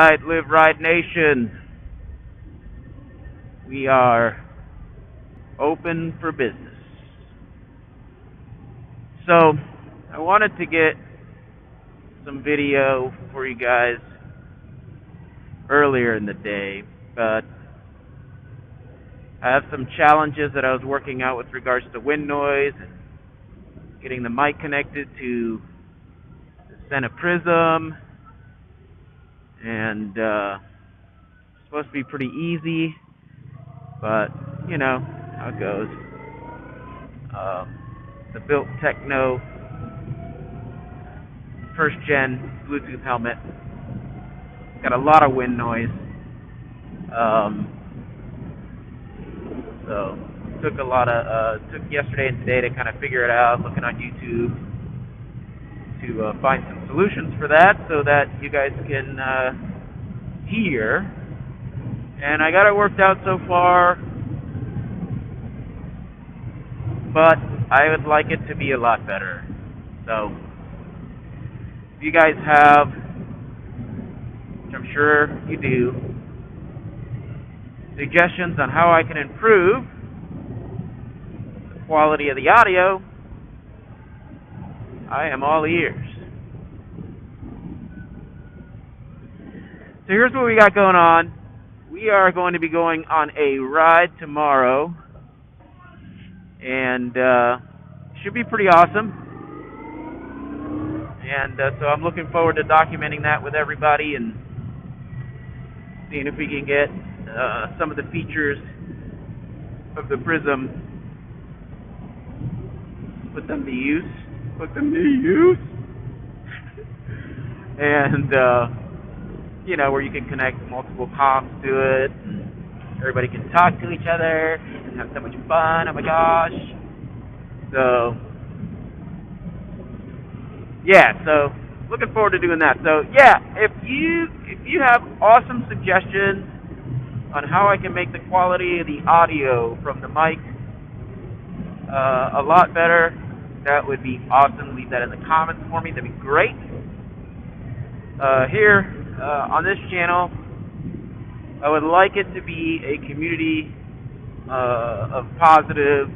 right, Live Ride Nation. We are open for business. So, I wanted to get some video for you guys earlier in the day, but I have some challenges that I was working out with regards to wind noise and getting the mic connected to the Sena Prism, and it's supposed to be pretty easy, but you know how it goes. The Built Techno first gen Bluetooth helmet got a lot of wind noise, so took yesterday and today to kind of figure it out, looking on YouTube to find some solutions for that so that you guys can hear, and I got it worked out so far, but I would like it to be a lot better. So if you guys have, which I'm sure you do, suggestions on how I can improve the quality of the audio, I am all ears. So here's what we got going on. We are going to be going on a ride tomorrow, and should be pretty awesome. And so I'm looking forward to documenting that with everybody and seeing if we can get some of the features of the Prism, put them to use, and where you can connect multiple comms to it, and everybody can talk to each other and have so much fun. Oh my gosh! So yeah, so looking forward to doing that. So yeah, if you have awesome suggestions on how I can make the quality of the audio from the mic a lot better, that would be awesome. Leave that in the comments for me. That'd be great. Here on this channel, I would like it to be a community of positive,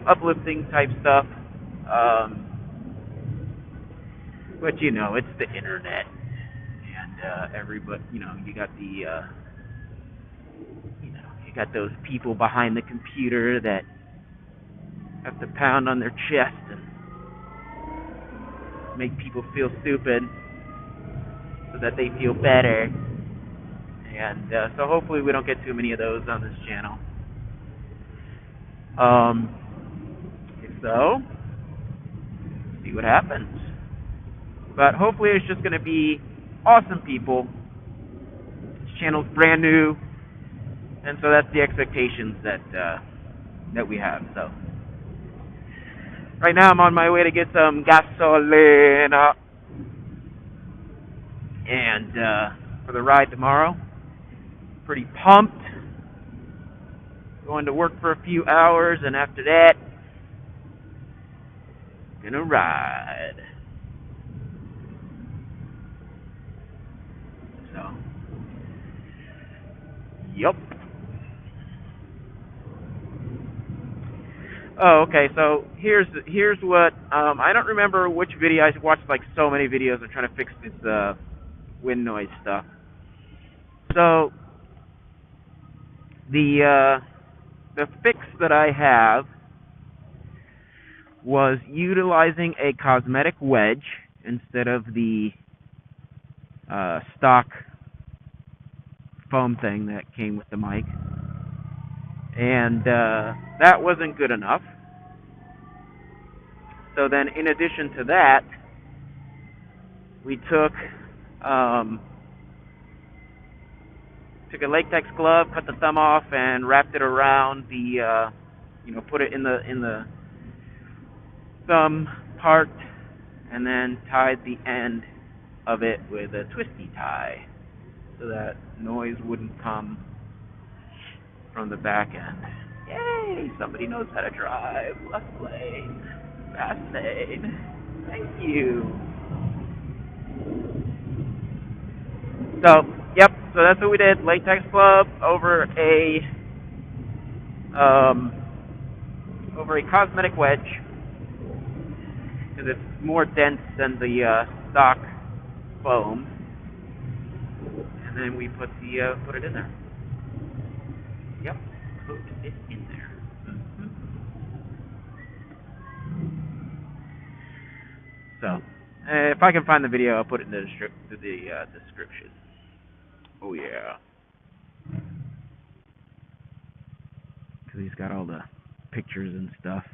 uplifting type stuff. But it's the internet, and everybody, you got the, you got those people behind the computer that have to pound on their chest and make people feel stupid so that they feel better. And so hopefully we don't get too many of those on this channel. So, see what happens. But hopefully it's just going to be awesome people. This channel's brand new, and so that's the expectations that we have. So right now I'm on my way to get some gasoline, and for the ride tomorrow. Pretty pumped. Going to work for a few hours, and after that, gonna ride. So, yep. Oh, okay. So here's what I don't remember which video. I watched like so many videos. I'm trying to fix this wind noise stuff. So the fix that I have was utilizing a cosmetic wedge instead of the stock foam thing that came with the mic, and that wasn't good enough. So then, in addition to that, we took a latex glove, cut the thumb off, and wrapped it around the, put it in the thumb part, and then tied the end of it with a twisty tie so that noise wouldn't come from the back end. Yay! Somebody knows how to drive. Left lane. Fast lane. Thank you. So, yep. So that's what we did. Latex Club over a cosmetic wedge because it's more dense than the stock foam, and then we put it in there. Yep, put it in there. Mm-hmm. So, if I can find the video, I'll put it in the description. Oh yeah, because he's got all the pictures and stuff.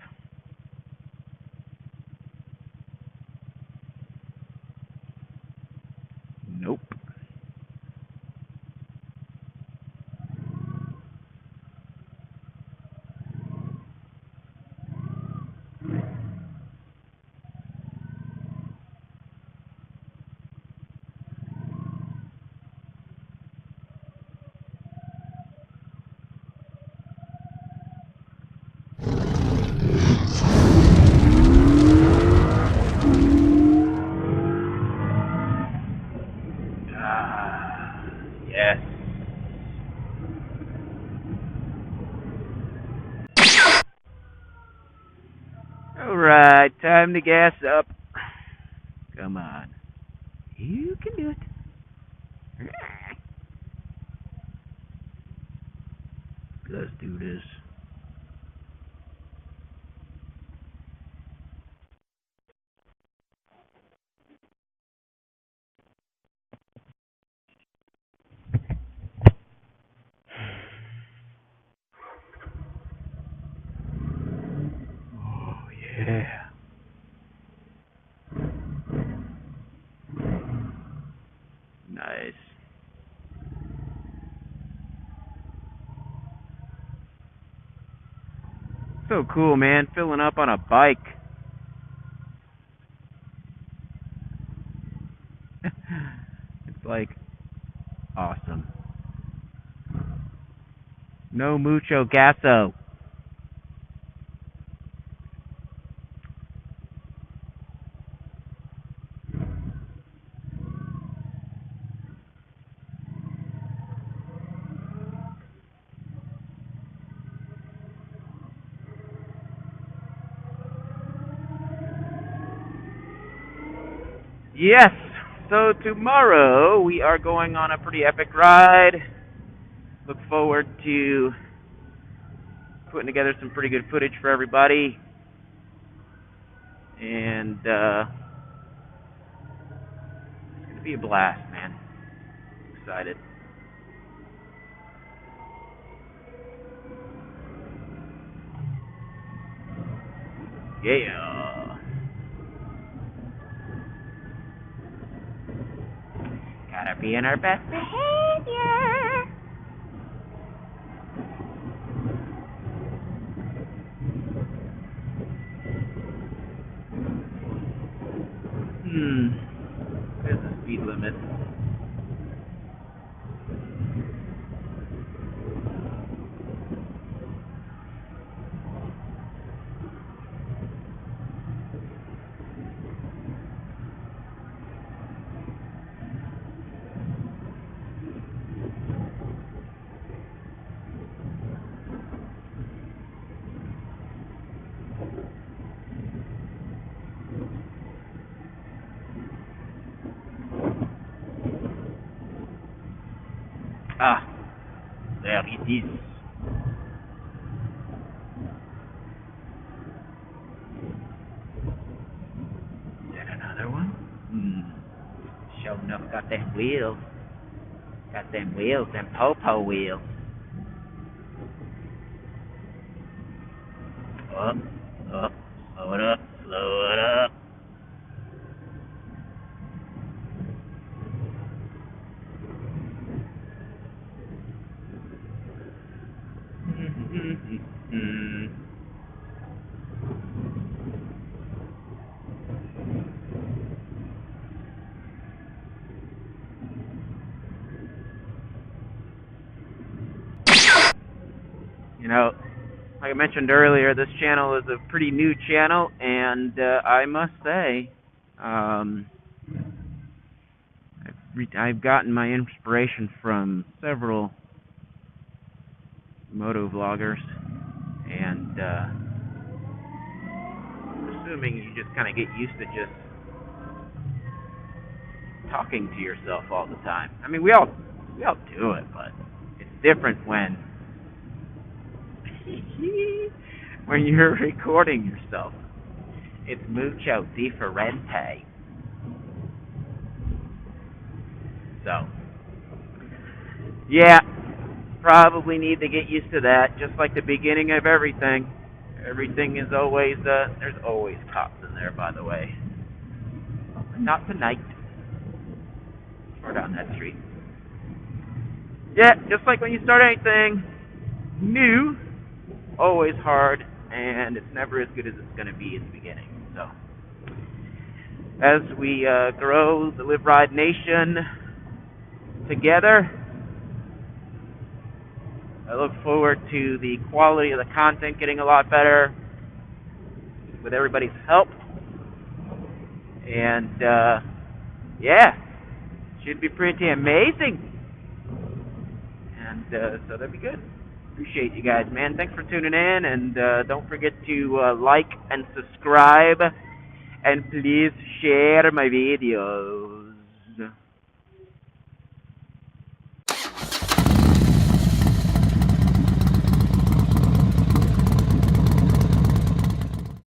Nope. Yes. Alright, time to gas up. Come on. You can do it. Let's do this. Oh, yeah. Nice. So cool, man. Filling up on a bike. It's like awesome. No mucho gaso. Yes. So tomorrow we are going on a pretty epic ride. Look forward to putting together some pretty good footage for everybody. And it's going to be a blast, man. Excited. Yeah. Gotta be in our best behavior. There's the speed limit. Ah, there it is. Is that another one? Sure enough, got them wheels. Got them wheels, them po-po wheels. Up, slow it up, slow it up. You know, like I mentioned earlier, this channel is a pretty new channel, and I must say, I've I've gotten my inspiration from several moto vloggers, and assuming you just kind of get used to just talking to yourself all the time. I mean, we all do it, but it's different when when you're recording yourself. It's mucho diferente. So, yeah, probably need to get used to that. Just like the beginning of everything. Everything is always, there's always cops in there, by the way. Not tonight. Or down that street. Yeah, just like when you start anything new, always hard, and it's never as good as it's going to be in the beginning. So, as we grow the Live Ride Nation together, I look forward to the quality of the content getting a lot better with everybody's help. And, yeah, should be pretty amazing. And so that'd be good. Appreciate you guys, man. Thanks for tuning in, and don't forget to like and subscribe, and please share my videos.